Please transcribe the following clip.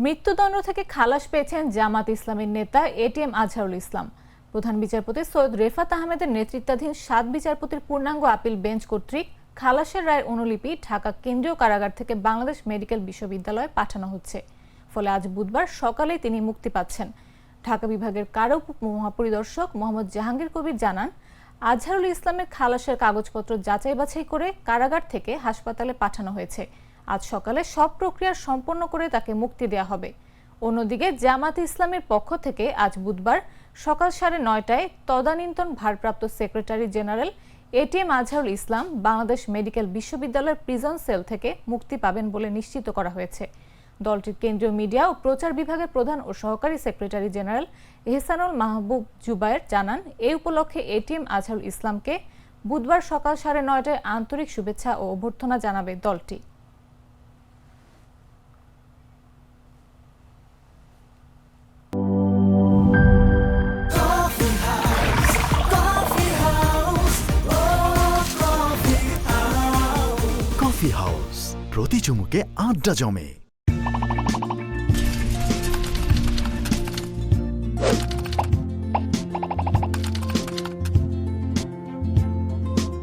মৃত্যুদণ্ড থেকে খালাস পেয়েছেন জামাত ইসলামের নেতা এটিএম আজহারুল ইসলাম। প্রধান বিচারপতি সৈয়দ রেফাত আহমেদের নেতৃত্বাধীন ৭ বিচারপতির পূর্ণাঙ্গ আপিল বেঞ্চ কর্তৃক খালাসের রায়ের অনুলিপি ঢাকা কেন্দ্রীয় কারাগার থেকে বাংলাদেশ মেডিকেল বিশ্ববিদ্যালয়ে পাঠানো হচ্ছে। ফলে আজ বুধবার সকালেই তিনি মুক্তি পাচ্ছেন। ঢাকা বিভাগের কারা উপ মহাপরিদর্শক মোহাম্মদ জাহাঙ্গীর কবির জানান, আজহারুল ইসলামের খালাসের কাগজপত্র যাচাই বাছাই করে কারাগার থেকে হাসপাতালে পাঠানো হয়েছে। আজ সকালে সব প্রক্রিয়া সম্পন্ন করে তাকে মুক্তি দেওয়া হবে। অন্যদিকে জামাত ইসলামের পক্ষ থেকে আজ বুধবার সকাল 9:30টায় তদানীন্তন ভারপ্রাপ্ত secretary general ATM Azharul Islam Bangladesh medical বিশ্ববিদ্যালয়ের প্রিজন সেল থেকে মুক্তি পাবেন বলে নিশ্চিত করা হয়েছে। দলটির কেন্দ্রীয় মিডিয়া ও প্রচার বিভাগের প্রধান ও সহকারী সেক্রেটারি জেনারেল এহসানুল মাহবুব জুবায়ের জানান, এই উপলক্ষে এটিএম আজহারুল ইসলামকে বুধবার সকাল 9:30টায় আন্তরিক শুভেচ্ছা ও অভ্যর্থনা জানাবে দলটি। কফি হাউস, প্রতি চুমুকে আড্ডা জমে।